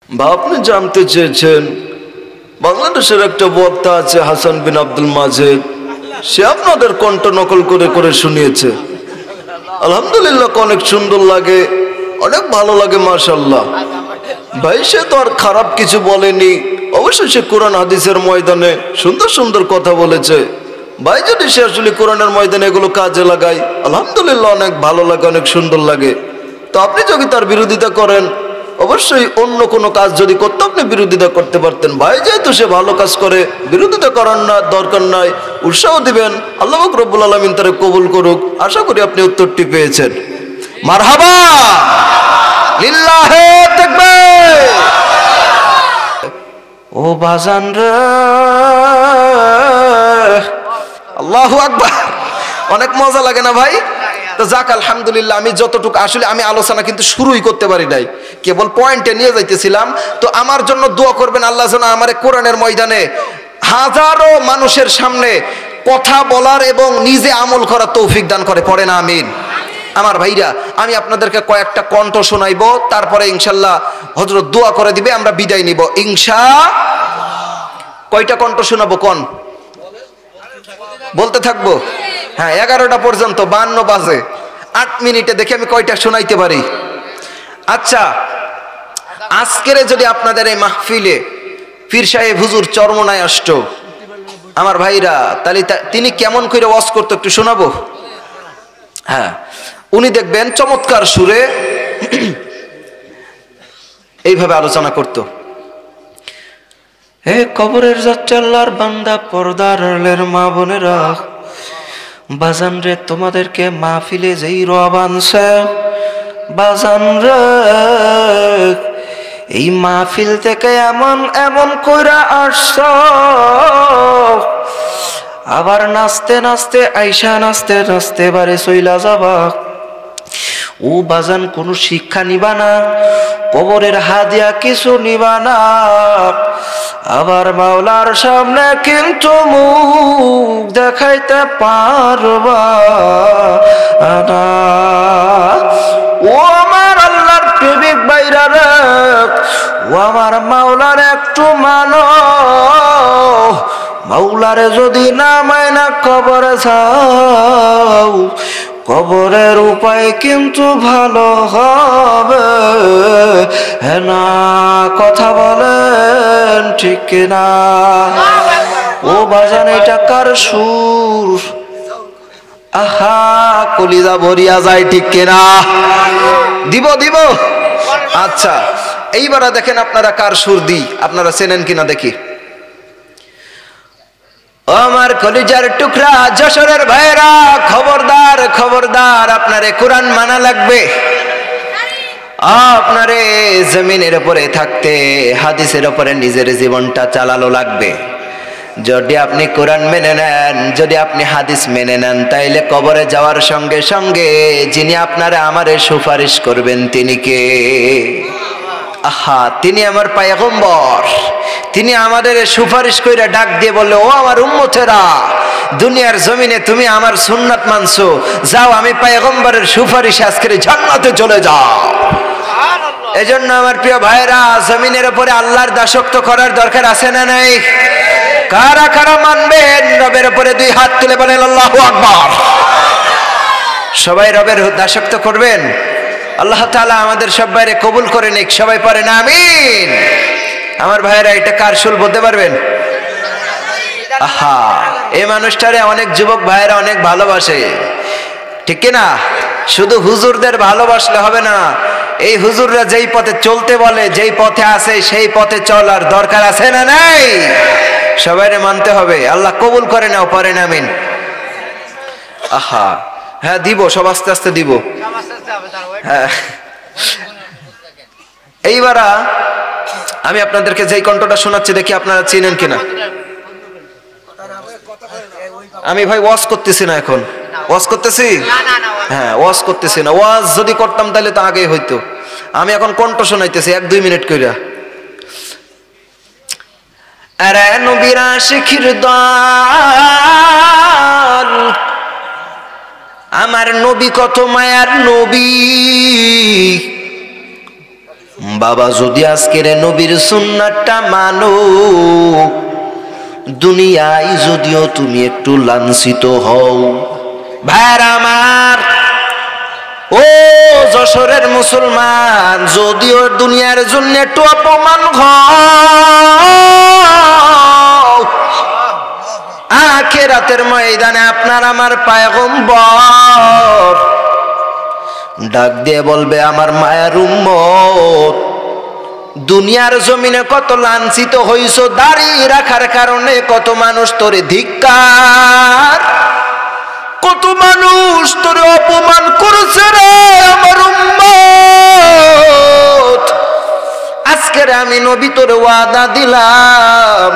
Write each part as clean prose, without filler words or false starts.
বা আপনি জানতে চেয়েছেন বাংলাদেশের একটা বক্তা আছে হাসান বিন আব্দুল মাজেদ, সে আপনাদের কণ্ঠ নকল করে করে শুনিয়েছে। আলহামদুলিল্লাহ, অনেক সুন্দর লাগে, অনেক ভালো লাগে, মাশাআল্লাহ। ভাই সে তো আর খারাপ কিছু বলেনি, অবশ্যই সে কোরআন হাদিসের ময়দানে সুন্দর সুন্দর কথা বলেছে। ভাই যদি সে আসলে কোরআনের ময়দানে এগুলো কাজে লাগায়, আলহামদুলিল্লাহ অনেক ভালো লাগে, অনেক সুন্দর লাগে। তো আপনি যদি তার বিরোধিতা করেন, অবশ্যই অন্য কোনো কাজ যদি করতে আপনি বিরোধিতা করতে পারতেন। ভাই যেহেতু সে ভালো কাজ করে, বিরোধিতা করার না দরকার নাই, উৎসাহ দিবেন। আল্লাহ পাক রব্বুল আলামিন তারে কবুল করুক। আশা করি আপনি উত্তরটি পেয়েছেন। মারহাবা, লিল্লাহে তাকবীর। ও বাজান রে, আল্লাহু আকবার, অনেক মজা লাগে না ভাই? তো যাক, আলহামদুলিল্লাহ। আমি যতটুকু আসলে আমি আলোচনা কিন্তু শুরুই করতে পারি নাই, কেবল পয়েন্টে নিয়ে যাইতেছিলাম। তো আমার জন্য দোয়া করবেন, আল্লাহ যেন আমার কোরআনের ময়দানে হাজারো মানুষের সামনে কথা বলার এবং নিজে আমল করার তৌফিক দান করে। পড়ে না আমিন। আমার ভাইরা, আমি আপনাদেরকে কয়েকটা কণ্ঠ শোনাইবো, তারপরে ইনশাল্লাহ হযরত দোয়া করে দিবে, আমরা বিদায় নিব কয়টা কণ্ঠ শোনাবো কোন বলতে থাকবো? হ্যাঁ, 11টা পর্যন্ত, 52 বাজে, 8 মিনিটে দেখি আমি কয়টা শোনাইতে পারি। আচ্ছা, আজকের যদি আপনাদের এই মাহফিলে পীর সাহেব হুজুর চরমনায় আসতো, আমার ভাইরা, তাহলে তিনি কেমন করে ওয়াজ করতো একটু শোনাবো। হ্যাঁ, উনি দেখবেন চমৎকার সুরে এইভাবে আলোচনা করতো। হে কবরের যাচ্ছে আল্লাহর বান্দা, পর্দার আড়ালের মা বোনেরা, বাজান রে, তোমাদেরকে মাহফিলে যেই রব আনছে, বাজান রে, এই মাহফিল থেকে এমন এমন কইরা আসছ, আবার নাচতে নাচতে আইসা নাচতে নাচতে বাড়ি চইলা যাবা। ও বাজান, কোনো শিক্ষা নিবা না, কবরের হাদিয়া কিছু নিবা না, আবার মাওলার সামনে কিন্তু মুখ দেখাইতে পারবা না। ও আমার আল্লাহর প্রেমিক বাইরা রে, ও আমার মাওলার একটু মানো। মাওলারে যদি না মাইনা কবরে যাও, কবরের উপায় কিন্তু ভালো হবে না। কথা বলেন ঠিক কিনা? ও বাজান, এটা কার সুর? আহা, কলিজা ভরিয়া যায়, ঠিক কিনা? দিব দিব। আচ্ছা, এইবারে দেখেন আপনারা কার সুর দিই, আপনারা চেনেন কিনা দেখি। আমার কলিজার টুকরা যশোরের ভাইরা, খবরদার খবরদার, আপনারে কোরআন মানা লাগবে। আপনারে জমিনের উপরে থাকতে হাদিসের উপরে নিজের জীবনটা চালানো লাগবে। যদি আপনি কোরআন মেনে নেন, যদি আপনি হাদিস মেনে নেন, তাইলে কবরে যাওয়ার সঙ্গে সঙ্গে যিনি আপনারে আমারে সুপারিশ করবেন তিনি কে? আহা, তিনি আমার পয়গম্বর। তিনি আমাদের সুপারিশ কইরা ডাক দিয়ে বললে, ও আমার উম্মতেরা, দুনিয়ার জমিনে তুমি আমার সুন্নাত মানছো, যাও আমি পয়গম্বরের সুপারিশ আজকের জান্নাতে চলে যাও। এজন্য আমার প্রিয় ভাইরা, জমিনের উপরে আল্লাহর দাসত্ব করার দরকার আছে না নাই? কারা কারা মানবেন রবের উপরে 2 হাত তুলে বলেন আল্লাহু আকবার। সবাই রবের দাসত্ব করবেন। আল্লাহ তাআলা আমাদের সবাইরে কবুল করে নিক। সবাই পড়েন আমিন। আমার ভাইরা, এটা কার সুর বলতে পারবেন? আহা, এই মানুষটারে অনেক যুবক ভাইরা অনেক ভালোবাসে, ঠিক কিনা? শুধু হুজুরদের ভালোবাসলে হবে না, এই হুজুররা যেই পথে চলতে বলে, যেই পথে আছে সেই পথে চলার দরকার আছে না নাই? সবাইরে মানতে হবে। আল্লাহ কবুল করে নাও, পড়েন আমিন। আহা, হ্যাঁ দিব, সব আস্তে আস্তে দিব। হ্যাঁ, এইবার আমি আপনাদেরকে যেই কণ্ঠটা শোনাচ্ছি, দেখি আপনারা চিনেন কিনা। আমি ভাই ওয়াজ করতেছি না, এখন ওয়াজ করতেছি? হ্যাঁ, ওয়াজ করতেছি না। ওয়াজ যদি করতাম তাহলে তো আগেই হইতো। আমি এখন কণ্ঠ শোনাইতেছি 1-2 মিনিট কইরা। আরে নবীর আশিকির দল, আমার নবী কত মায়ার নবী, বাবা যদি আজকের নবীর সুন্নাতটা মানো, দুনিয়ায় যদিও তুমি একটু লাঞ্ছিত হও, ভাইরা আমার, ও যশোরের মুসলমান, যদিও দুনিয়ার জন্য একটু অপমান হও, আখিরাতের ময়দানে আপনার আমার পয়গম্বর ডাক দিয়ে বলবে, আমার মায়ের উম্মত, দুনিয়ার জমিনে কত লাঞ্ছিত হইছো, দাঁড়িয়ে রাখার কারণে কত মানুষ তোরে ধিক্কার, কত মানুষ তোরে অপমান করেছে রে আমার উম্মত। আজকের আমি নবী তোরে ওয়াদা দিলাম,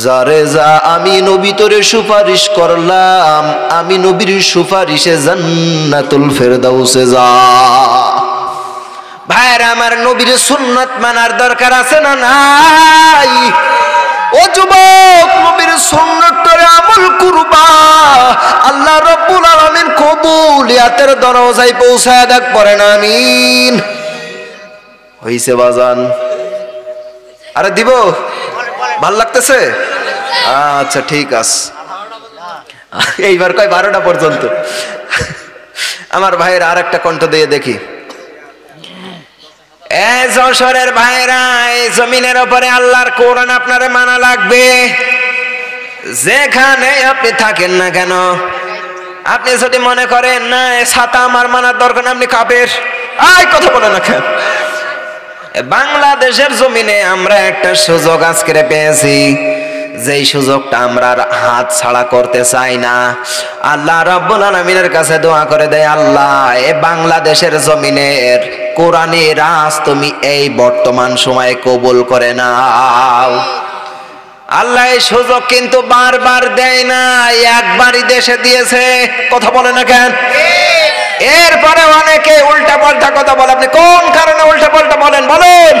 যারে যা আমি নবী তোরে সুপারিশ করলাম, আমি নবীর সুপারিশে জান্নাতুল ফেরদাউসে যা। ভাইরা আমার, নবীর সুন্নাত মানার দরকার আছে না নাই? ও যুবক, নবীর সুন্নাতরে আমল করবা, আল্লাহ রাব্বুল আলামিন কবুলিয়াতের দরজায় পৌঁছায় দেখ, পড়েন আমিন। হইছে বাজান? আরে দিব? ভাল লাগতেছে? আচ্ছা ঠিক আছে, এইবার কয় 12টা পর্যন্ত। আমার ভাইয়ের আর একটা কণ্ঠ দিয়ে দেখি। যশোরের ভাইরা, এই জমিনের উপরে আল্লাহর কোরআন আপনারে মানা লাগবে, যেখানে আপনি থাকেন না কেন। আপনি যদি মনে করেন না ছাতা আমার মানার দরকার, আপনি কাফের, কথা বলে না কেন? বাংলাদেশের জমিনে আমরা একটা সুযোগ আজকে পেয়েছি, যেই সুযোগটা আমরা হাত ছাড়া করতে চাই না। আল্লাহ রাব্বুল আলামিনের কাছে দোয়া করে দেয়, আল্লাহ এ বাংলাদেশের জমিনের কোরআনী রাজ তুমি এই বর্তমান সময়ে কবুল করে নাও। আল্লাহ এই সুযোগ কিন্তু বারবার দেয় না, একবারই দেশে দিয়েছে, কথা বলে না কেন? এরপরে অনেকে উল্টা পাল্টা কথা বলে। আপনি কোন কারণে উল্টা পাল্টা বলেন বলেন?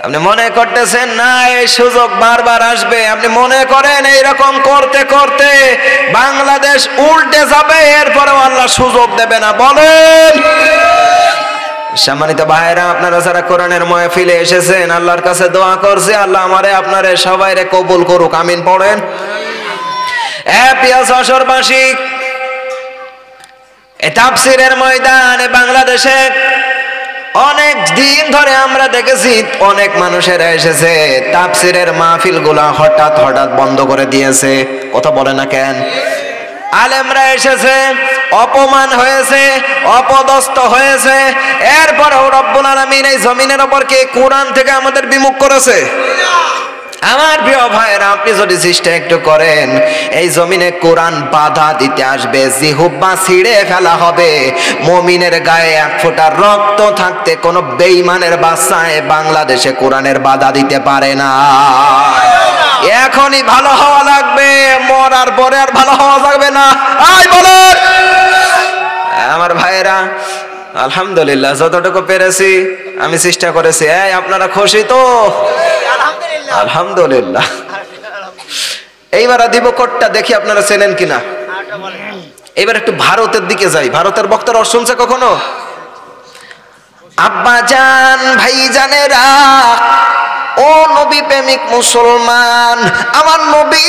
আপনি মনে করতেছেন না এই সুযোগ বারবার আসবে, আপনি মনে করেন এইরকম করতে করতে বাংলাদেশ উল্টে যাবে, এরপরেও আল্লাহ সুযোগ দেবে না, বলেন? সম্মানিত ভাইরা, আপনারা যারা কোরআনের মাহফিলে এসেছেন, আল্লাহর কাছে দোয়া করছি, আল্লাহ আমারে আপনারে সবাইরে কবুল করুক, আমিন পড়েন। প্রিয় যশোরবাসী, তাফসীরের ময়দানে বাংলাদেশে অনেক দিন ধরে আমরা দেখেছি অনেক মানুষেরা এসেছে, তাফসীরের মাহফিলগুলা হঠাৎ হঠাৎ বন্ধ করে দিয়েছে, কথা বলে না কেন? আলেমরা এসেছে, অপমান হয়েছে, অপদস্থ হয়েছে, এরপরেও রব্বুল আলামিন এই জমিনের উপর কে কোরআন থেকে আমাদের বিমুখ করেছে? আমার প্রিয় ভাইরা, আপনি যদি চেষ্টা একটু করেন, এই জমিনে কোরআন বাধা দিতে আসবে, জিহ্বা ছিঁড়ে ফেলা হবে। মুমিনের গায়ে এক ফোঁটা রক্ত থাকতে কোন বেঈমানের বাচ্চায় বাংলাদেশে কোরআনের বাধা দিতে পারে না। এখনই ভালো হওয়া লাগবে, মরার পরে আর ভালো হওয়া যাবে না। বলেন আমার ভাইরা, আলহামদুলিল্লাহ যতটুকু পেরেছি আমি চেষ্টা করেছি। আপনারা খুশি তো? আলহামদুলিল্লাহ। এইবার দিব কোটটা, দেখি আপনারা চেনেন কিনা। এবার একটু ভারতের দিকে যাই। ভারতের বক্তারা শুনছে কখনো? আব্বা জান, ভাই জানেরা, ও নবী প্রেমিক মুসলমান, আমার নবী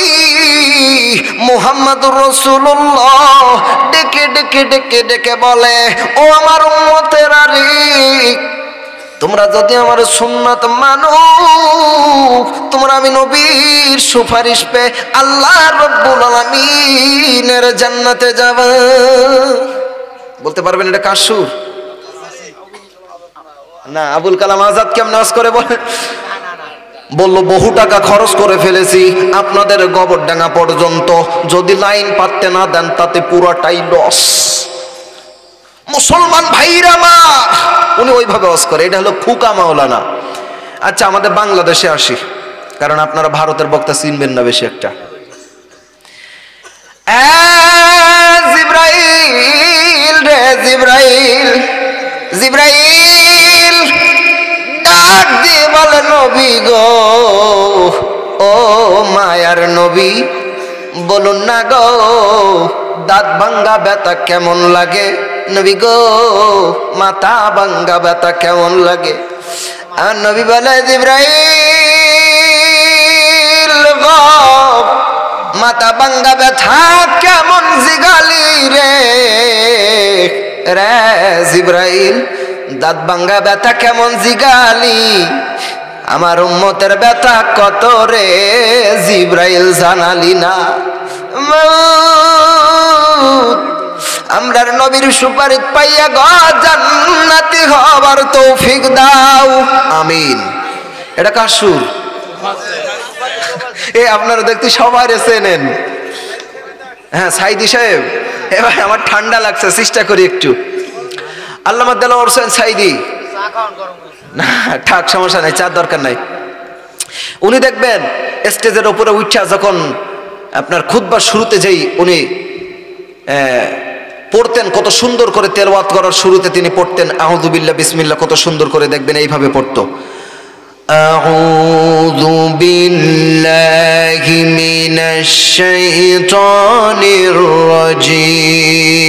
মুহাম্মদুর রাসূলুল্লাহ ডেকে ডেকে ডেকে ডেকে বলে, ও আমার উম্মতেরা রে, তোমরা যদি আমার সুন্নাত মানো, তোমরা আমি নবীর সুপারিশ পে আল্লাহ রাব্বুল আলামিনের জান্নাতে যাবে। বলতে পারবেন এটা কার সুর? না, আবুল কালাম আজাদ কেমন নাচ করে বলে? বললো বহু টাকা খরচ করে ফেলেছি আপনাদের গোবরডাঙ্গা পর্যন্ত, যদি লাইন পাততে না দেন তাতে পুরোটাই লস। মুসলমান ভাইরা আমার, উনি ওইভাবে ওয়াজ করে। এটা হলো খুকা মাওলানা। আচ্ছা, আমাদের বাংলাদেশে আসি, কারণ আপনারা ভারতের বক্তা চিনবেন না বেশি একটা। জিব্রাইল রে জিব্রাইল, জিব্রাইল ডাক দিয়ে বলে, নবী গো, ও মায়ার নবী, বলুন না গো, দাঁত ভাঙ্গা ব্যথা কেমন লাগে? নবী গো মাথা ভাঙ্গা ব্যথা কেমন লাগে? আর নবী বলে জিবরাইল গো মাথা ভাঙ্গা ব্যথা কেমন জিগালি রে রে জিবরাইল, দাঁত ভাঙ্গা ব্যথা কেমন জিগালি, আমার উম্মতের ব্যথা কত রে জিবরাইল জানালি না। আমরার নবীর সুপারিশ পাইয়া গো জান্নাতি হবার তৌফিক দাও, আমিন। এটা কার সুর? এ আপনারা দেখতে সবাই চেনেন। হ্যাঁ সাইদি সাহেব, এবার আমার ঠান্ডা লাগছে, চেষ্টা করি একটু। আল্লামা দেলোয়ার হোসেন সাইদি, না থাক সমস্যা নাই, চার দরকার নাই। উনি দেখবেন স্টেজের উপরে উঠা যখন আপনার খুতবার শুরুতে যেই উনি পড়তেন, কত সুন্দর করে তেলাওয়াত করার শুরুতে তিনি পড়তেন আউযু বিল্লাহ বিসমিল্লাহ, কত সুন্দর করে দেখবেন এইভাবে পড়তো, আউযু বিল্লাহি মিনাশ শাইতানির রাজিম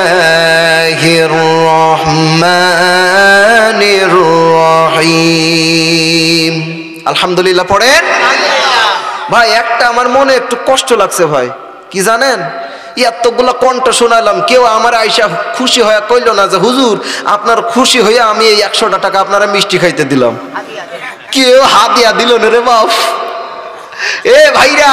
বিসমিল্লাহির রহমানির রহিম। আলহামদুলিল্লাহ পড়েন। ভাই একটা আমার মনে একটু কষ্ট লাগছে ভাই, কি জানেন, এতগুলা কণ্ঠ শোনালাম, কেউ আমার আইসা খুশি হয়ে কইল না যে হুজুর আপনার খুশি হইয়া আমি এই 100টা টাকা আপনারা মিষ্টি খাইতে দিলাম। কেউ হাদিয়া দিল না রে বাপ। এ ভাইরা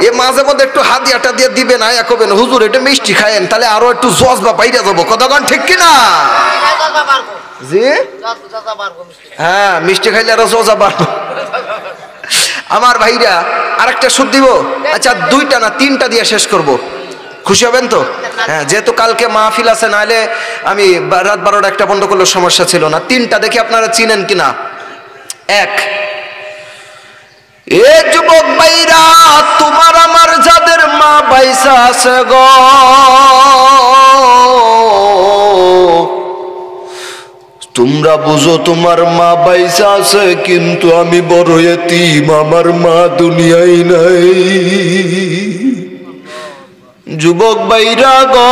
এ মাঝে মধ্যে একটু হাদিয়াটা দিয়ে দিবেন, আয়া কবেন হুজুর এটা মিষ্টি খায়েন, তাহলে আরো একটু জজবা বাইরে যাবো, কতক্ষণ ঠিক কিনা? জি হ্যাঁ, মিষ্টি খাইলে আরো জজা বাড়বো। আমার ভাইরা আরেকটা সুদ দিব, আচ্ছা 2টা না 3টা দিয়ে শেষ করব, খুশি হবেন তো? হ্যাঁ, যেহেতু কালকে মাহফিল আছে, নাহলে আমি রাত 12টা 1টা বন্ধ করলে সমস্যা ছিল না। 3টা দেখি আপনারা চিনেন কিনা। 1, এ যুবক ভাইরা তোমার আমার যাদের মা বাইসা আছে গো, তোমরা বুঝো তোমার মা বাইসা আছে, কিন্তু আমি বড় এতিম, আমার মা দুনিয়ায় নাই। যুবক ভাইরা গো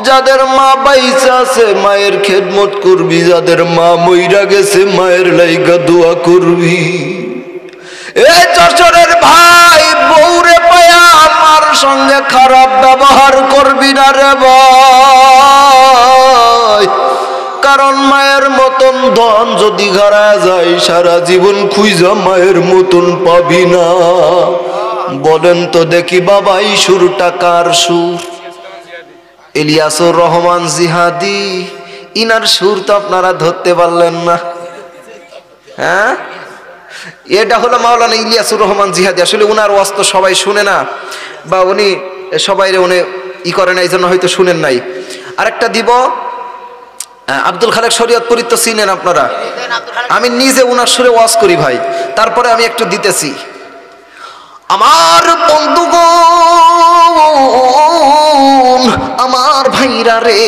যাদের মা বাইসা আছে মায়ের খেদমত করবি, যাদের মা মইরা গেছে মায়ের লাইগা দোয়া করবি। এ যশোরের ভাই বউরে পায়া আমার সঙ্গে খারাপ ব্যবহার করবি না রে ভাই, কারণ মায়ের মতন ধন যদি হারা যায় সারা জীবন খুঁজা মায়ের মতন পাবি না। বলেন তো দেখি বাবা এই সুরটা কার সুর? ইলিয়াসুর রহমান জিহাদি, ইনার সুর তো আপনারা ধরতে পারলেন না। হ্যাঁ, এটা হলো মাওলানা ইলিয়াসুর রহমান জিহাদি। আসলে উনার ওয়াজ তো সবাই শুনে না, বা উনি সবাই উনি ই করে না, এই জন্য হয়তো শুনেন নাই। আরেকটা দিব, আব্দুল খালেক শরীয়তপুরী তো চিনেন আপনারা, আমি নিজে উনার সুরে ওয়াজ করি ভাই, তারপরে আমি একটু দিতেছি। আমার বন্ধুগণ আমার ভাইরা রে,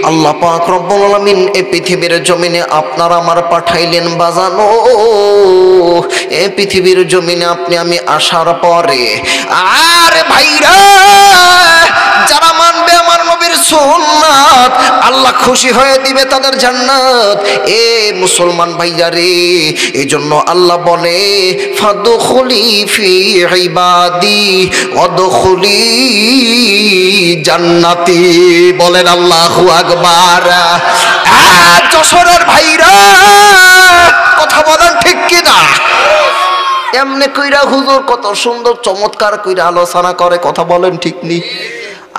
আল্লাহ পাক রব্বুল আলামিন এই পৃথিবীর জমিনে আপনার আমার পাঠাইলেন বাজানো। এই পৃথিবীর জমিনে আপনি আমি আসার পরে আর ভাইরা যারা মানবে আমার নবীর সুন্নাত, আল্লাহ খুশি হয়ে দিবে তাদের জান্নাত। এ মুসলমান ভাইয়া রে, এজন্য আল্লাহ বলে ফাদখুলি ফি ইবাদি ওয়াদখুলি জান্নাতি। বলেন আল্লাহু আকবার। যশোরের ভাইরা কথা বলেন ঠিক কিনা? এমনি কইরা হুজুর কত সুন্দর চমৎকার কইরা আলোচনা করে, কথা বলেন ঠিক নি?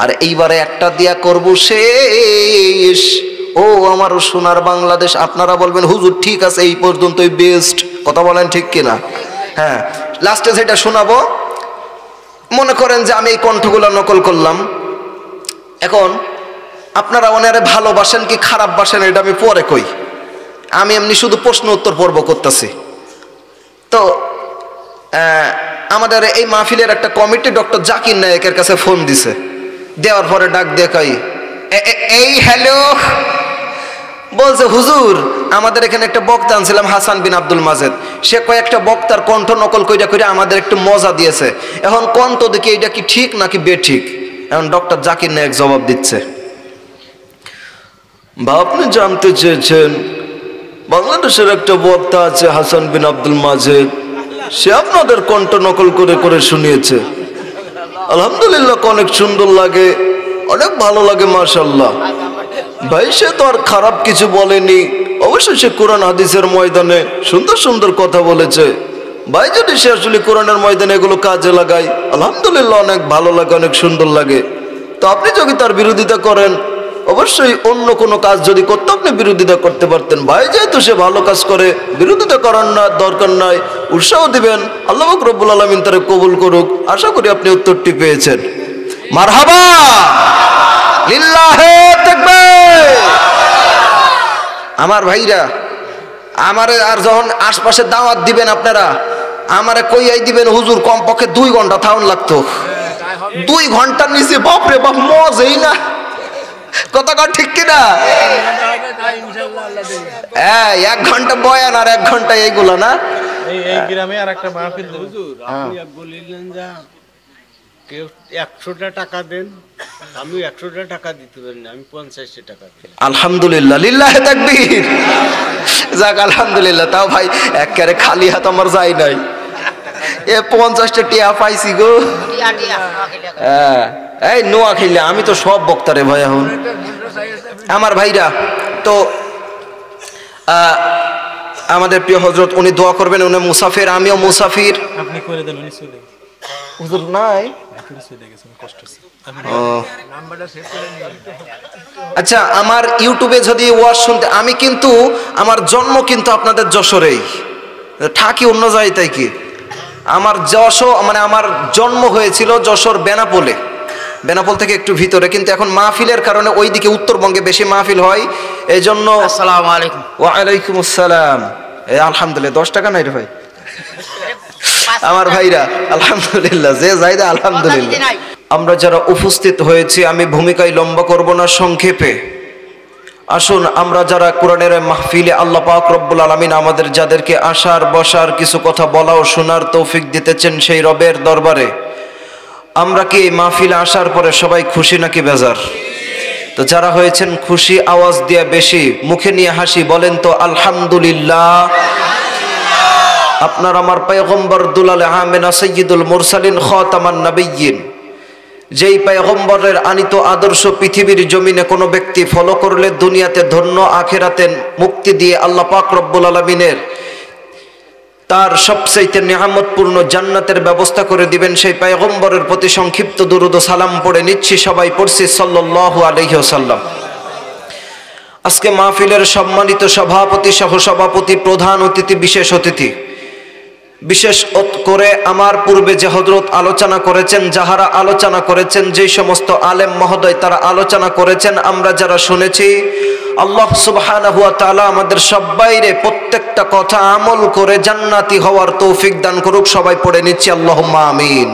আর এইবারে একটা দিয়া করব শেষ। ও আমার সোনার বাংলাদেশ, আপনারা বলবেন হুজুর ঠিক আছে এই পর্যন্তই বেস্ট, কথা বলেন ঠিক কিনা? হ্যাঁ, লাস্টে যেটা শোনাবো, মনে করেন যে আমি এই কণ্ঠগুলো নকল করলাম। এখন আপনারা ওনারে ভালোবাসেন কি খারাপ বাসেন এটা আমি পরে কই, আমি এমনি শুধু প্রশ্ন উত্তর পর্ব করতেছি। তো আমাদের এই মাহফিলের একটা কমিটি ডক্টর জাকির নায়েকের কাছে ফোন দিছে, দেওয়ার পরে ডাক দিয়ে কই এই হ্যালো, বলছে হুজুর আমাদের এখানে একটা বক্তা আনছিলাম হাসান বিন আব্দুল মাজেদ, সে কয়েকটা বক্তার কণ্ঠ নকল কইরা কইরা আমাদের একটু মজা দিয়েছে। এখন কণ্ঠ দেখি এটা কি ঠিক নাকি বেঠিক, এখন ডক্টর জাকির নায়েক জবাব দিচ্ছে। বা আপনি জানতে চেয়েছেন বাংলাদেশের একটা বক্তা আছে হাসান বিন আব্দুল মাজেদ, সে আপনাদের কণ্ঠ নকল করে করে শুনিয়েছে। আলহামদুলিল্লাহ, অনেক সুন্দর লাগে, অনেক ভালো লাগে, মাশাআল্লাহ। ভাই সে তো আর খারাপ কিছু বলেনি, অবশ্যই সে কোরআন হাদিসের ময়দানে সুন্দর সুন্দর কথা বলেছে। ভাই যদি সে আসলে কোরআনের ময়দানে এগুলো কাজে লাগায়, আলহামদুলিল্লাহ অনেক ভালো লাগে, অনেক সুন্দর লাগে। তো আপনি যদি তার বিরোধিতা করেন, অবশ্যই অন্য কোনো কাজ যদি করতে আপনি বিরোধিতা করতে পারতেন। ভাই যেহেতু সে ভালো কাজ করে, বিরোধিতা করার না দরকার নাই, উৎসাহ দিবেন। আল্লাহ পাক রব্বুল আলামিন তারে কবুল করুক। আশা করি আপনি উত্তরটি পেয়েছেন। মারহাবা, লিল্লাহে তাকবীর। আমার ভাইরা, আমারে আর যখন আশপাশে দাওয়াত দিবেন আপনারা, আমারে কইয়াই দিবেন হুজুর কমপক্ষে 2 ঘন্টা থাউন লাগতো। 2 ঘন্টার নিচে বাপরে বাপ মজেই না, কথা কর ঠিক কিনা? হ্যাঁ, 1 ঘন্টা বয়ান আর 1 ঘন্টা এইগুলা না। এই গ্রামে আর একটা মাহফিল হুজুর, আপনি বলিলেন যে কেউ 100টা টাকা দেন, আমি 100টা টাকা দিতে পারি না, আমি 50টা টাকা দিই। আলহামদুলিল্লাহ, লিল্লাহে তাকবীর। যাক আলহামদুলিল্লাহ, তাও ভাই একেবারে খালি হাত আমার যাই নাই, এ 50টা টিয়া পাইছি গো। হ্যাঁ, এই নোয়া খেলে আমি তো সব বক্তারে ভাই। এখন আমার ভাইরা, তো আমাদের প্রিয় হযরত উনি দোয়া করবেন, উনি মুসাফির, আমিও মুসাফির। আপনি করে দেন, উনি চলে হুজুর নাই, চলে গেছেন, কষ্ট হচ্ছে। আচ্ছা, আমার ইউটিউবে যদি ওয়াজ শুনতে, আমি কিন্তু আমার জন্ম কিন্তু আপনাদের যশোরেই, থাকি অন্য জায়গায়, তাই কি আমার যশোর মানে আমার জন্ম হয়েছিল যশোর বেনাপোলে, বেনাপোল থেকে একটু ভিতরে, কিন্তু এখন মাহফিলের কারণে ওইদিকে উত্তরবঙ্গে বেশি মাহফিল হয়, এই জন্য। আসসালামু আলাইকুম। ওয়ালাইকুম আসসালাম। আলহামদুলিল্লাহ, 10 টাকা নাই রে ভাই। আমার ভাইরা আলহামদুলিল্লাহ, যে যাইদা আলহামদুলিল্লাহ। আমরা যারা উপস্থিত হয়েছি, আমি ভূমিকায় লম্বা করব না, সংক্ষেপে আসুন আমরা যারা কোরআনের মাহফিলে আল্লাহ পাক রব্বুল আলামিন আমাদের যাদেরকে আসার বসার কিছু কথা বলা ও শোনার তৌফিক দিতেছেন, সেই রবের দরবারে আমরা কি এই মাহফিলে আসার পরে সবাই খুশি নাকি বেজার? তো যারা হয়েছেন খুশি, আওয়াজ দিয়ে বেশি, মুখে নিয়ে হাসি বলেন তো আলহামদুলিল্লাহ। আপনার আমার পয়গম্বর দুলালে আমিনা সাইয়্যিদুল মুরসালিন খাতামান নবিয়্যিন, যেই পয়গম্বরের আনিত আদর্শ পৃথিবীর জমিনে কোনো ব্যক্তি ফলো করলে দুনিয়াতে ধন্য, আখিরাতে মুক্তি দিয়ে আল্লাহ পাক রব্বুল আলামিনের তার সবচেয়ে নিয়ামতপূর্ণ জান্নাতের ব্যবস্থা করে দিবেন, সেই পয়গম্বরের প্রতি সংক্ষিপ্ত দুরূদ ও সালাম পড়ে নিচ্ছি। সবাই পড়ছি সাল্লাল্লাহু আলাইহি ওয়াসাল্লাম। আজকে মাহফিলের সম্মানিত সভাপতি, সহসভাপতি, প্রধান অতিথি, বিশেষ অতিথি, বিশেষ করে আমার পূর্বে যে হযরত আলোচনা করেছেন, যাহারা আলোচনা করেছেন, যেই সমস্ত আলেম মহোদয় তারা আলোচনা করেছেন, আমরা যারা শুনেছি, আল্লাহ সুবহানাহু ওয়া তাআলা আমাদের সবাইরে প্রত্যেকটা কথা আমল করে জান্নাতি হওয়ার তৌফিক দান করুক। সবাই পড়ে নিচ্ছি আল্লাহুম্মা আমিন।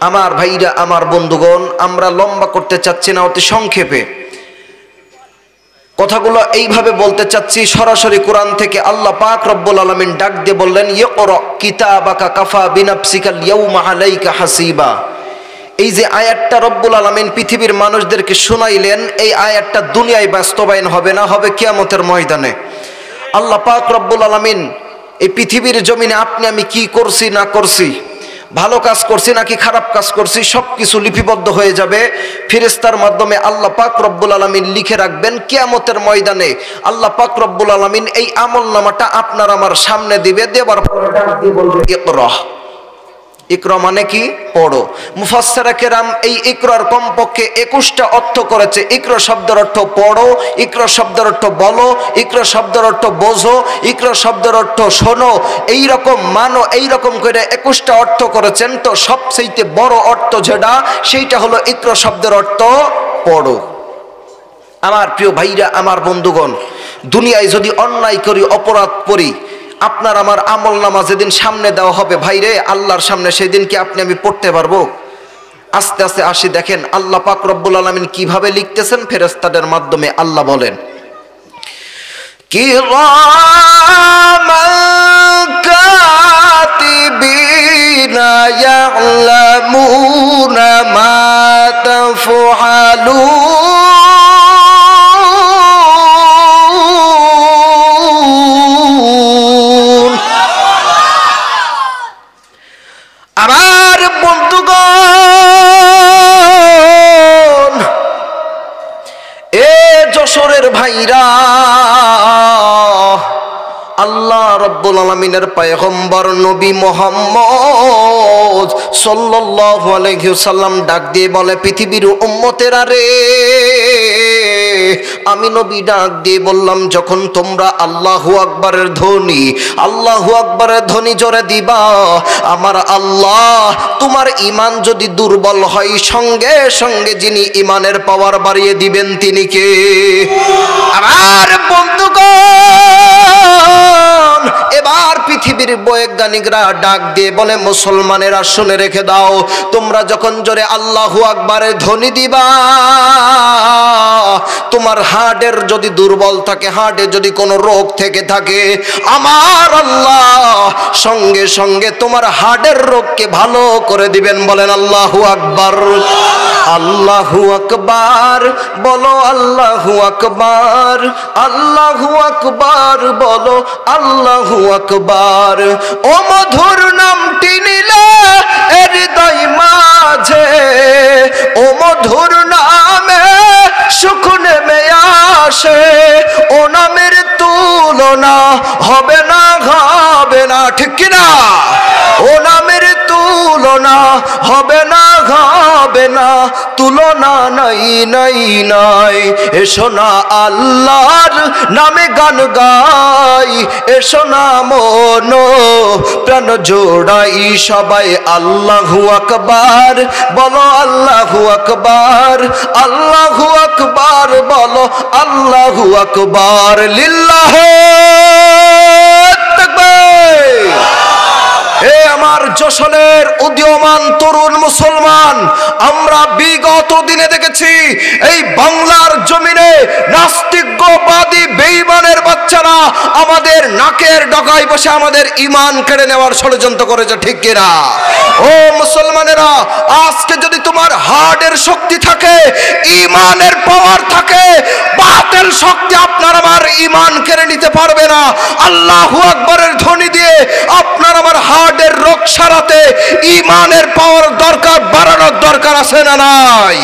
আমার ভাইরা, আমার বন্ধুগণ, আমরা লম্বা করতে চাচ্ছি না, অতি সংক্ষেপে কথাগুলো এইভাবে বলতে চাচ্ছি। সরাসরি কোরআন থেকে আল্লাহ পাক রব্বুল আলামিন ডাক দিয়ে বললেন, ইকরা কিতাবাকা কাফা বিনাফসিকাল ইয়াউমা আলাইকা হাসিবা। এই যে আয়াতটা রব্বুল আলামিন পৃথিবীর মানুষদেরকে শোনাইলেন, এই আয়াতটা দুনিয়ায় বাস্তবায়ন হবে না, হবে কিয়ামতের ময়দানে। আল্লাহ পাক রব্বুল আলামিন এই পৃথিবীর জমিনে আপনি আমি কি করছি না করছি, ভালো কাজ করছি নাকি খারাপ কাজ করছি, সব কিছু লিপিবদ্ধ হয়ে যাবে ফেরেশতার মাধ্যমে। আল্লাহ পাক রব্বুল আলামিন লিখে রাখবেন, কিয়ামতের ময়দানে আল্লাহ পাক রব্বুল আলামিন এই আমলনামাটা আপনার আমার সামনে দিবে, দেওয়ার পরে ডাক দিয়ে বলবে ইকরা। ইকরা মানে কি? পড়ো। মুফাসসিরা কেরাম এই ইকরার কমপক্ষে 21টা অর্থ করেছে। ইকরা শব্দের অর্থ পড়ো, ইকরা শব্দের অর্থ বলো, ইকরা শব্দের অর্থ বোঝো, ইকরা শব্দের অর্থ শোনো, এইরকম মানো, এইরকম করে 21টা অর্থ করেছেন। তো সবচেয়ে বড় অর্থ যেটা, সেইটা হলো ইকরা শব্দের অর্থ পড়ো। আমার প্রিয় ভাইরা, আমার বন্ধুগণ, দুনিয়ায় যদি অন্যায় করি, অপরাধ করি, আপনার আমার আমলনামা যেদিন সামনে দেওয়া হবে, ভাইরে আল্লাহর সামনে, সেদিন কি আপনি আমি পড়তে পারবো? আস্তে আস্তে আসি, দেখেন আল্লাহ পাক রব্বুল আলামিন কিভাবে লিখতেছেন ফেরেশতাদের মাধ্যমে। আল্লাহ বলেন, কিরামান কাতিবিনা ইয়ালামুনা মা তাফআলুন। আমার বন্ধুগণ, এ যশোরের ভাইরা, আল্লাহ রাব্বুল আলামিনের পয়গম্বর নবী মুহাম্মদ সাল্লাল্লাহু আলাইহি ওয়াসাল্লাম ডাক দিয়ে বলে, পৃথিবীর উম্মতেরা রে, আমি নবী ডাক দিয়ে বললাম, যখন তোমরা আল্লাহু আকবারের ধ্বনি, আল্লাহু আকবারের ধ্বনি জোরে দিবা, আমার আল্লাহ তোমার ঈমান যদি দুর্বল হয়, সঙ্গে সঙ্গে যিনি ঈমানের পাওয়ার বাড়িয়ে দিবেন তিনি কে? আমার বন্ধুগণ, এবার পৃথিবীর বৈজ্ঞানিকরা ডাক দিয়ে বলে, মুসলমানেরা শুনে রেখে দাও, তোমরা যখন জোরে আল্লাহু আকবারের ধ্বনি দিবা, তোমার হার্টের যদি দুর্বল থাকে, হার্টে যদি কোনো রোগ থেকে থাকে, আমার আল্লাহ সঙ্গে সঙ্গে তোমার হার্টের রোগকে ভালো করে দিবেন। বলেন আল্লাহু আকবার। আল্লাহু আকবার বলো, আল্লাহু আকবার, আল্লাহু আকবার বলো, আল্লাহু আকবার। ও মধুর নামটি নিলে হৃদয় মাঝে, ও মধুর নামে সুখ নেমে আসে, ও নামের তুলনা হবে না, হবে না, ঠিক কিনা? ও নামের তুলনা হবে না, হবে না, তুলনা নাই নাই নাই। এসো না আল্লাহর নামে গান গাই, এসো না মন প্রাণ জোড়াই সবাই আল্লাহু আকবার বলো, আল্লাহু আকবার, আল্লাহু আকবার বলো, আল্লাহু আকবার। লিল্লাহে তাকবীর। হে আমার যশোরের উদীয়মান তরুণ মুসলমান, আমরা বিগত দিনে দেখেছি এই বাংলার জমিনে নাস্তিকবাদী বেঈমানের বাচ্চারা আমাদের নাকের ডগায় বসে আমাদের ঈমান কেড়ে নেওয়ার ষড়যন্ত্র করেছে, ঠিক কিনা? ও মুসলমানেরা, আজকে যদি তোমার হার্টের শক্তি থাকে, ঈমানের পাওয়ার থাকে, বাতের শক্তি আপনার আমার ঈমান কেড়ে নিতে পারবে না। আল্লাহু আকবারের ধ্বনি দিয়ে আপনার আমার হার্টের রোগ সারাতে ঈমানের পাওয়ার দরকার, বাড়ানোর দরকার আছে না নাই?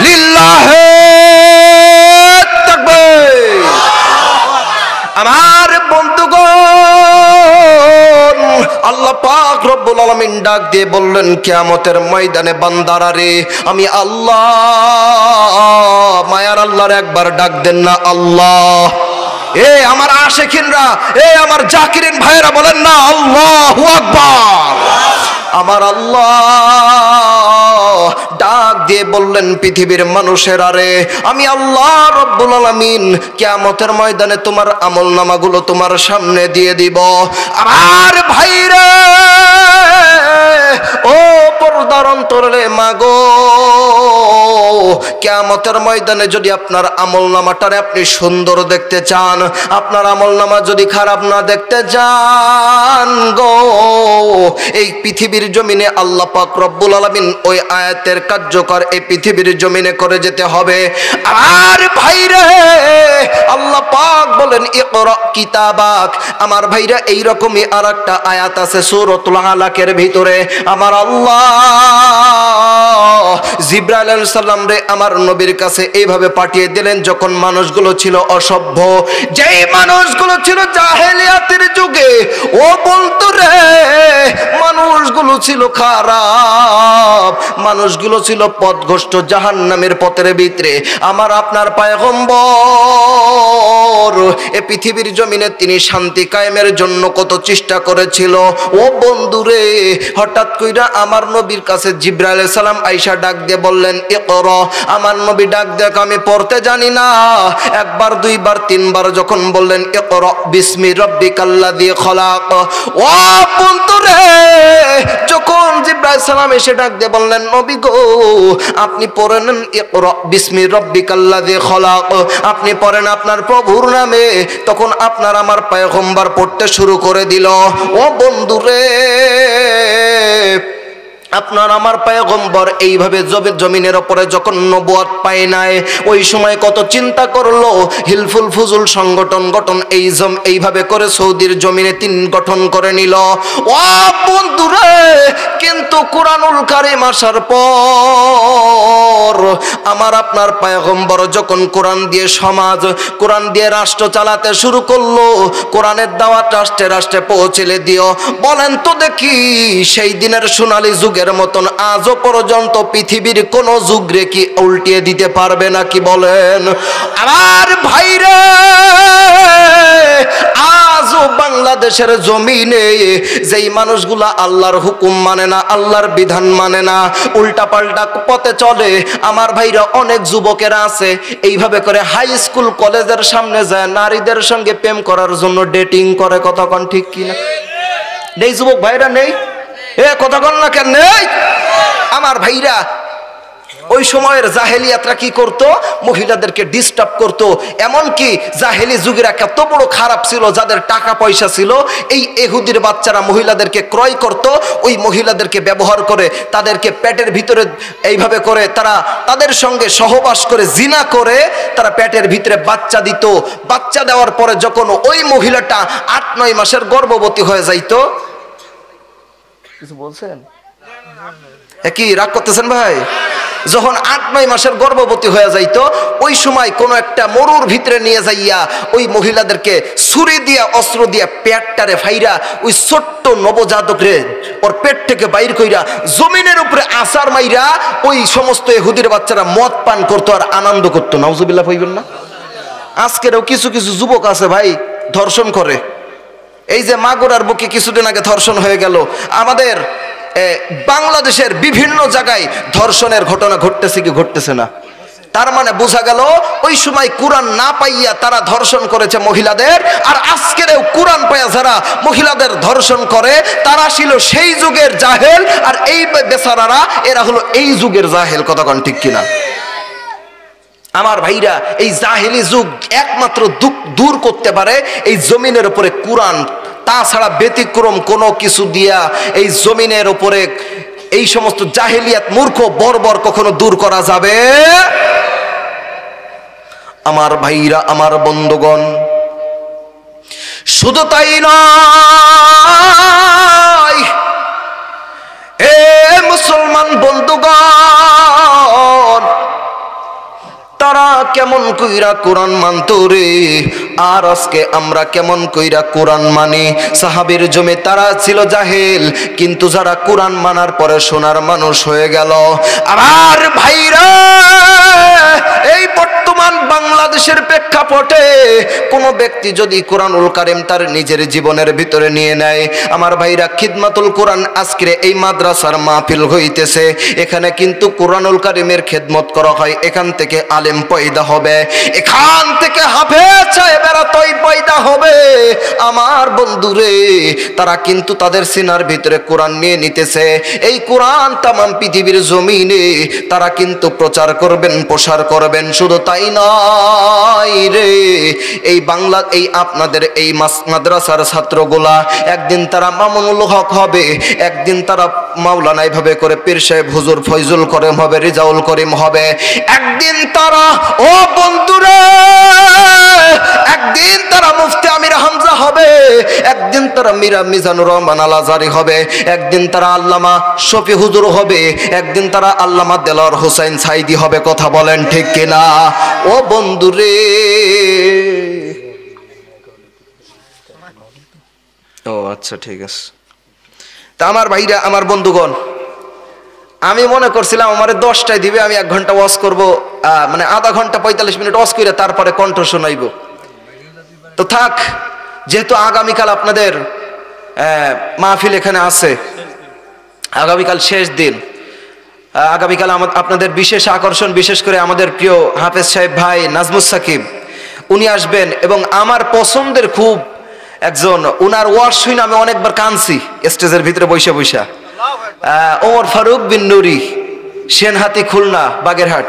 লিল্লাহে তাকবীর। আমার বন্ধুগণ, আল্লাহ পাক রব্বুল আলামিন ডাক দিয়ে বললেন, কিয়ামতের ময়দানে বান্দারা রে, আমি আল্লাহ, মায়ার আল্লাহর একবার ডাক দেন না আল্লাহ। এ আমার আশিকিনরা, এ আমার জাকিরিন ভাইরা বলেন না আল্লাহু আকবার। আমার আল্লাহ ডাক দিয়ে বললেন, পৃথিবীর মানুষেরা রে, আমি আল্লাহ রব্বুল আলামিন কিয়ামতের ময়দানে তোমার আমলনামাগুলো তোমার সামনে দিয়ে দিব। আমার ভাইরা, ও পর্দার অন্তরে মাগো, কিয়ামতের ময়দানে যদি আপনার আমলনামাটারে আপনি সুন্দর দেখতে চান, আপনার আমলনামা যদি খারাপ না দেখতে চান গো, এই পৃথিবীর জমিনে আল্লাহ পাক রব্বুল আলামিন ওই আয়াতের কার্যকর এই পৃথিবীর জমিনে করে যেতে হবে। আর ভাইরে, আল্লাহ পাক বলেন, ইকরা কিতাবাক। আমার ভাইরা, এইরকমই আর একটা আয়াত আছে সূরাতুল আলাকের ভিতরে। আমার আল্লাহ জিবরাইল আলাইহিস সালাম রে আমার নবীর কাছে এইভাবে পাঠিয়ে দিলেন, যখন মানুষগুলো ছিল অসভ্য, যেই মানুষগুলো ছিল জাহেলিয়াতের যুগে, ও বলতো রে, মানুষগুলো ছিল খারাপ, মানুষগুলো ছিল পথভ্রষ্ট, জাহান্নামের পথের ভিতরে। আমার আপনার পয়গম্বর এ পৃথিবীর জমিনে তিনি শান্তি কায়েমের জন্য কত চেষ্টা করেছিল। ও বন্ধুরে, হঠাৎ কইরা আমার নবীর কাছে জিবরাইল আলাইহিস সালাম আয়েশা ডাক দিয়ে বললেন, ইকরা। আমার নবী ডাক দেখ, আমি পড়তে জানি না। একবার, দুইবার, তিনবার যখন বললেন, ইকরা বিসমি রাব্বিকাল্লাযী খলাক। ও বন্ধুরে, যখন জিবরাইল সালাম এসে ডাক দিয়ে বললেন, নবী গো, আপনি পড়েন ইকরা বিসমি রাব্বিকাল্লাযী খলাক, আপনি পড়েন আপনার প্রভুর গ্রামে, তখন আপনার আমার পয়গম্বর পড়তে শুরু করে দিল। ও বন্ধুরে, আপনার আমার পয়গম্বর এইভাবে জমিনের ওপরে যখন নবুয়ত পায় নাই, ওই সময় কত চিন্তা করলো, হিলফুল ফুজুল সংগঠন এইভাবে করে সৌদির জমিনে 3 গঠন করে নিল। ও বন্ধুরে, কিন্তু কুরআনুল কারীম আসার পর আমার আপনার পয়গম্বর যখন কোরআন দিয়ে সমাজ, কোরআন দিয়ে রাষ্ট্র চালাতে শুরু করলো, কোরআনের দাওয়াত রাষ্ট্রে রাষ্ট্রে পৌঁছেলে দিও। বলেন তো দেখি, সেই দিনের সোনালী যুগের মতন আজও পর্যন্ত পৃথিবীর কোন যুগরে কি উল্টিয়ে দিতে পারবে নাকি বলেন? আমার ভাইরে, আজও বাংলাদেশের জমিনে যেই মানুষগুলা আল্লাহর হুকুম মানে না, আল্লাহর বিধান মানে না, উল্টা পাল্টা পথে চলে, আমার ভাইরা অনেক যুবকেরা আছে এইভাবে করে হাই স্কুল কলেজের সামনে যায় নারীদের সঙ্গে প্রেম করার জন্য ডেটিং করে। কথা কন ঠিক কিনা? নেই যুবক ভাইরা? নেই? কথা কন না কেন? নেই? আমার ভাইরা, ওই সময়ের জাহেলিয়াতরা কি করত? মহিলাদেরকে ডিস্টার্ব করত। এমনকি জাহেলি যুগের এত বড় খারাপ ছিল, যাদের টাকা পয়সা ছিল, এই ইহুদির বাচ্চারা মহিলাদেরকে ক্রয় করত, ওই মহিলাদেরকে ব্যবহার করে তাদেরকে পেটের ভিতরে এইভাবে করে তারা তাদের সঙ্গে সহবাস করে জিনা করে তারা পেটের ভিতরে বাচ্চা দিত। বাচ্চা দেওয়ার পরে যখন ওই মহিলাটা 8-9 মাসের গর্ভবতী হয়ে যাইত, কিছু বলছেন? কি রাগ করতেছেন ভাই? যখন 8-9 মাসের গর্ভবতী হয়ে যাইতো, ওই সময় কোন একটা মরুর ভিতরে নিয়ে যাইয়া ওই মহিলাদেরকে ছুরি দিয়া অস্ত্র দিয়া পেটটারে ফাইরা ওই ছোট্ট নবজাতকরে ওর পেট থেকে বাইর কইরা জমিনের উপরে আসার মাইরা ওই সমস্ত ইহুদির বাচ্চারা মদ পান করতো আর আনন্দ করতো। নাউজুবিল্লাহ হইবেন না? আজকেরও কিছু কিছু যুবক আছে ভাই, ধর্ষণ করে। এই যে মাগুরার বুকে কিছুদিন আগে ধর্ষণ হয়ে গেল, আমাদের বাংলাদেশের বিভিন্ন জায়গায় ধর্ষণের ঘটনা ঘটতেছে কি ঘটতেছে না? তার মানে বোঝা গেল ওই সময় কোরআন না পাইয়া তারা ধর্ষণ করেছে মহিলাদের, আর আজকেরও কোরআন পাইয়া যারা মহিলাদের ধর্ষণ করে তারা ছিল সেই যুগের জাহেল, আর এই বেচারারা এরা হলো এই যুগের জাহেল। কথা কন ঠিক কিনা? আমার ভাইরা, এই জাহেলি যুগ একমাত্র দূর করতে পারে এই জমিনের উপরে কোরআন, তাছাড়া ব্যতিক্রম কোনো কিছু দিয়া এই জমিনের উপরে এই সমস্ত জাহেলিয়াত মূর্খ বর্বর কখনো দূর করা যাবে। আমার ভাইরা, আমার বন্ধুগণ, শুধু তাই নয়, এ মুসলমান বন্ধুগণ, তারা কেমন কইরা কোরআন মানত রে, আর আজকে আমরা কেমন কইরা কোরআন মানি? সাহাবীর জমে তারা ছিল জাহেল, কিন্তু যারা কোরআন মানার পরে সোনার মানুষ হয়ে গেল। আমার ভাইরা, এই বর্তমান বাংলাদেশের প্রেক্ষাপটে কোন ব্যক্তি যদি কোরআনুল কারীম তার নিজের জীবনের ভিতরে নিয়ে নেয়, আমার ভাইরা, খিদমাতুল কোরআন আজকে এই মাদ্রাসার মাহফিল হইতেছে, এখানে কিন্তু কোরআনুল কারীমের খেদমত করা হয়। এখান থেকে আলেম পয়দা হবে, এখান থেকে হাফেজ সাহেবেরা পয়দা হবে। আমার বন্ধুরে, তারা কিন্তু তাদের সিনার ভিতরে কোরআন নিয়ে নিতেছে। এই কোরআন তামাম পৃথিবীর জমিনে তারা কিন্তু প্রচার করবেন, প্রসার করবেন। শুধু তাই নয় রে, এই বাংলা, এই আপনাদের এই মাদ্রাসার ছাত্রগুলা একদিন তারা মামুনুল হক হবে, একদিন তারা মাওলানা এইভাবে করে পীর সাহেব হুজুর ফয়জুল করিম হবে, রিজাউল করিম হবে, একদিন তারা, ও বন্ধুরা, একদিন তারা মুফতি আমির হামজা হবে, একদিন তারা মীরা মিজানুর রহমান আল আজহারি হবে, একদিন তারা আল্লামা শফি হুজুর হবে, একদিন তারা আল্লামা দেলোয়ার হোসেন সাইদি হবে। কথা বলেন ঠিক কিনা? ও বন্ধুরে, ও আচ্ছা ঠিক আছে। তা আমার ভাইরা, আমার বন্ধুগণ, আমি মনে করছিলাম আমারে 10টায় দিবে, আমি 1 ঘন্টা ওয়াজ করব, মানে আধা ঘন্টা 45 মিনিট ওয়াজ করে তারপরে কণ্ঠ শোনাইব। তো থাক, যেহেতু আগামীকাল আপনাদের মাহফিল এখানে আছে, আগামীকাল শেষ দিন, আগামীকাল আপনাদের বিশেষ আকর্ষণ, বিশেষ করে আমাদের প্রিয় হাফেজ সাহেব ভাই নাজমুস সাকিব, উনি আসবেন। এবং আমার পছন্দের খুব একজন, উনার ওয়াজ শুনে আমি অনেকবার কাঁদছি স্টেজের ভিতরে বৈশা বৈশা। ওমর ফারুক বিন নুরি, সেনহাতি, খুলনা, বাগেরহাট।